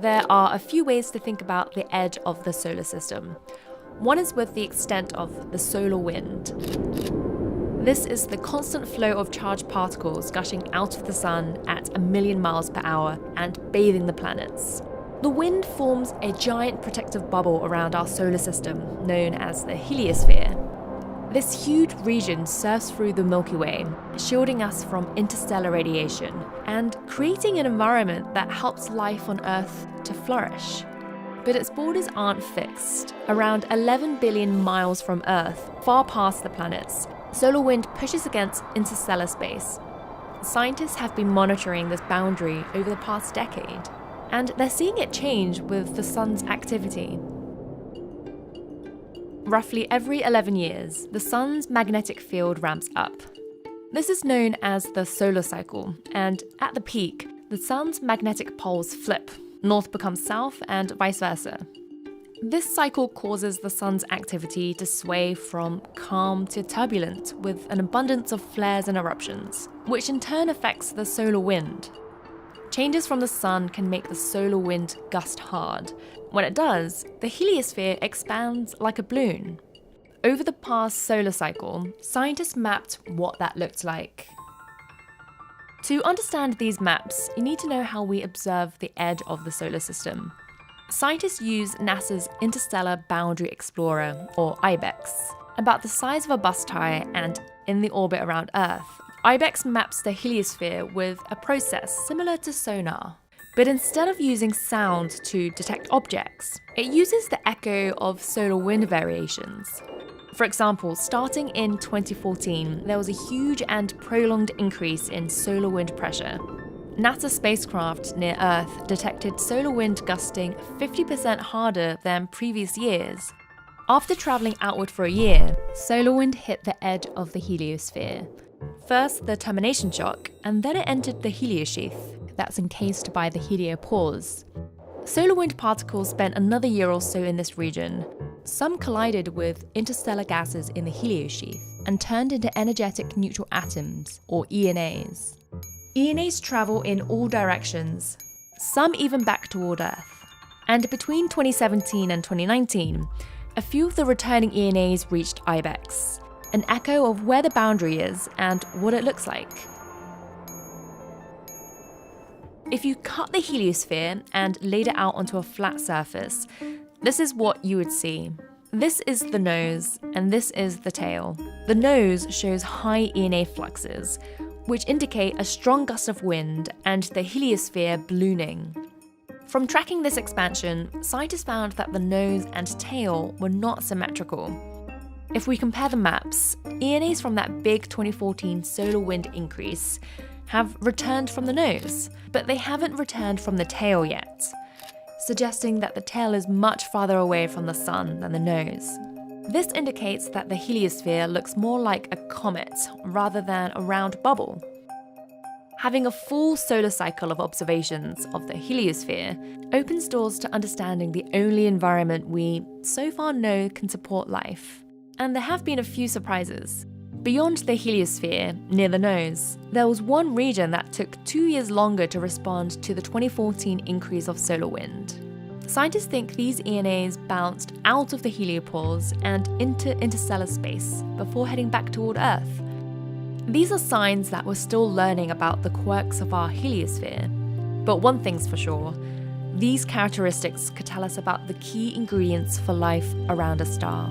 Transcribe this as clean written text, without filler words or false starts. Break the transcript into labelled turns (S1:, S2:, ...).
S1: There are a few ways to think about the edge of the solar system. One is with the extent of the solar wind. This is the constant flow of charged particles gushing out of the sun at 1 million miles per hour and bathing the planets. The wind forms a giant protective bubble around our solar system, known as the Heliosphere. This huge region surfs through the Milky Way, shielding us from interstellar radiation and creating an environment that helps life on Earth to flourish. But its borders aren't fixed. Around 11 billion miles from Earth, far past the planets, solar wind pushes against interstellar space. Scientists have been monitoring this boundary over the past decade, and they're seeing it change with the sun's activity. Roughly every 11 years, the sun's magnetic field ramps up. This is known as the solar cycle, and at the peak, the sun's magnetic poles flip. North becomes south and vice versa. This cycle causes the sun's activity to sway from calm to turbulent with an abundance of flares and eruptions, which in turn affects the solar wind. Changes from the sun can make the solar wind gust hard. When it does, the heliosphere expands like a balloon. Over the past solar cycle, scientists mapped what that looked like. To understand these maps, you need to know how we observe the edge of the solar system. Scientists use NASA's Interstellar Boundary Explorer, or IBEX. About the size of a bus tyre and in the orbit around Earth, IBEX maps the heliosphere with a process similar to sonar. But instead of using sound to detect objects, it uses the echo of solar wind variations. For example, starting in 2014, there was a huge and prolonged increase in solar wind pressure. NASA spacecraft near Earth detected solar wind gusting 50% harder than previous years. After travelling outward for a year, solar wind hit the edge of the heliosphere. First the termination shock, and then it entered the heliosheath that's encased by the heliopause. Solar wind particles spent another year or so in this region. Some collided with interstellar gases in the heliosheath and turned into energetic neutral atoms, or ENAs. ENAs travel in all directions, some even back toward Earth. And between 2017 and 2019, a few of the returning ENAs reached IBEX, an echo of where the boundary is and what it looks like. If you cut the heliosphere and laid it out onto a flat surface, this is what you would see. This is the nose, and this is the tail. The nose shows high ENA fluxes, which indicate a strong gust of wind and the heliosphere ballooning. From tracking this expansion, scientists found that the nose and tail were not symmetrical. If we compare the maps, ENAs from that big 2014 solar wind increase have returned from the nose, but they haven't returned from the tail yet, suggesting that the tail is much farther away from the sun than the nose. This indicates that the heliosphere looks more like a comet rather than a round bubble. Having a full solar cycle of observations of the heliosphere opens doors to understanding the only environment we so far know can support life. And there have been a few surprises. Beyond the heliosphere, near the nose, there was one region that took 2 years longer to respond to the 2014 increase of solar wind. Scientists think these ENAs bounced out of the heliopause and into interstellar space before heading back toward Earth. These are signs that we're still learning about the quirks of our heliosphere. But one thing's for sure, these characteristics could tell us about the key ingredients for life around a star.